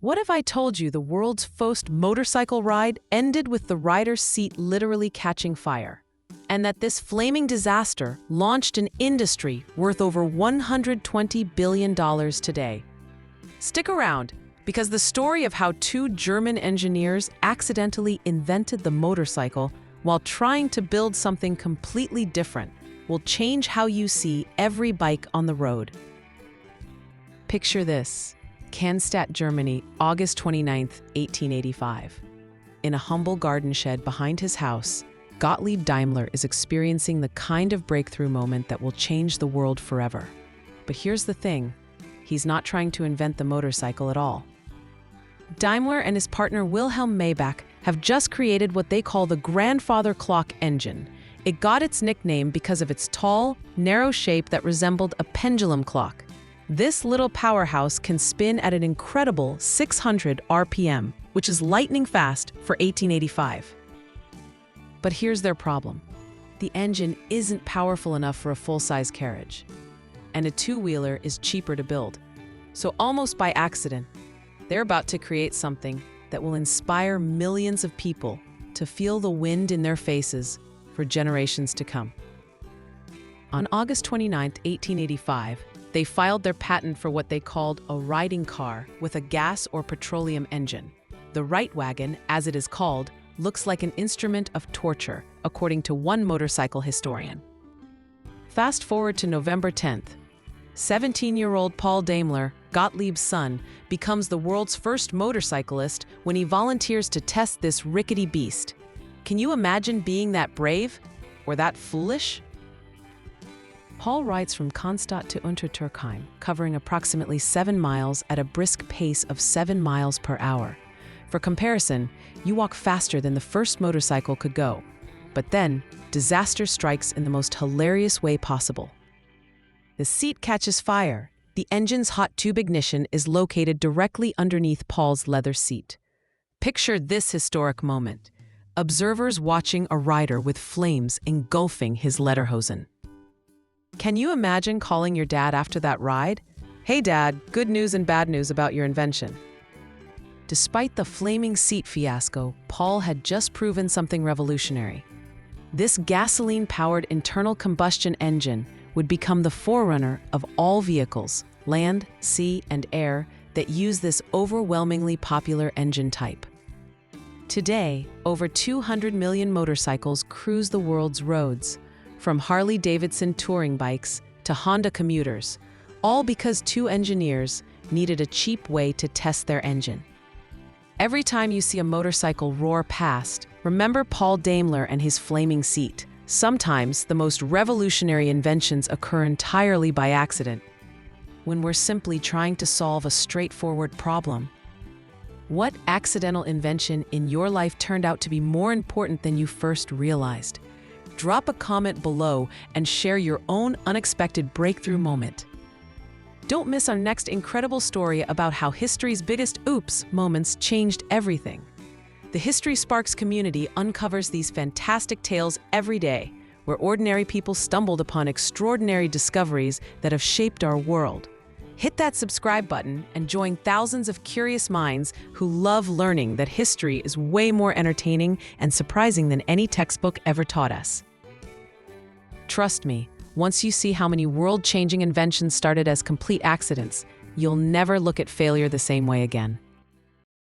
What if I told you the world's first motorcycle ride ended with the rider's seat literally catching fire? And that this flaming disaster launched an industry worth over $120 billion today? Stick around, because the story of how two German engineers accidentally invented the motorcycle while trying to build something completely different will change how you see every bike on the road. Picture this. Cannstatt, Germany, August 29, 1885. In a humble garden shed behind his house, Gottlieb Daimler is experiencing the kind of breakthrough moment that will change the world forever. But here's the thing, he's not trying to invent the motorcycle at all. Daimler and his partner Wilhelm Maybach have just created what they call the grandfather clock engine. It got its nickname because of its tall, narrow shape that resembled a pendulum clock. This little powerhouse can spin at an incredible 600 RPM, which is lightning fast for 1885. But here's their problem. The engine isn't powerful enough for a full-size carriage, and a two-wheeler is cheaper to build. So almost by accident, they're about to create something that will inspire millions of people to feel the wind in their faces for generations to come. On August 29, 1885, they filed their patent for what they called a riding car with a gas or petroleum engine. The Reitwagen, as it is called, looks like an instrument of torture, according to one motorcycle historian. Fast forward to November 10th. 17-year-old Paul Daimler, Gottlieb's son, becomes the world's first motorcyclist when he volunteers to test this rickety beast. Can you imagine being that brave? Or that foolish? Paul rides from Cannstatt to Untertürkheim, covering approximately 7 miles at a brisk pace of 7 miles per hour. For comparison, you walk faster than the first motorcycle could go. But then, disaster strikes in the most hilarious way possible. The seat catches fire. The engine's hot tube ignition is located directly underneath Paul's leather seat. Picture this historic moment. Observers watching a rider with flames engulfing his lederhosen. Can you imagine calling your dad after that ride? Hey dad, good news and bad news about your invention. Despite the flaming seat fiasco, Paul had just proven something revolutionary. This gasoline-powered internal combustion engine would become the forerunner of all vehicles, land, sea, and air, that use this overwhelmingly popular engine type. Today, over 200 million motorcycles cruise the world's roads, from Harley-Davidson touring bikes to Honda commuters, all because two engineers needed a cheap way to test their engine. Every time you see a motorcycle roar past, remember Paul Daimler and his flaming seat. Sometimes the most revolutionary inventions occur entirely by accident, when we're simply trying to solve a straightforward problem. What accidental invention in your life turned out to be more important than you first realized? Drop a comment below and share your own unexpected breakthrough moment. Don't miss our next incredible story about how history's biggest oops moments changed everything. The History Sparks community uncovers these fantastic tales every day, where ordinary people stumbled upon extraordinary discoveries that have shaped our world. Hit that subscribe button and join thousands of curious minds who love learning that history is way more entertaining and surprising than any textbook ever taught us. Trust me, once you see how many world-changing inventions started as complete accidents, you'll never look at failure the same way again.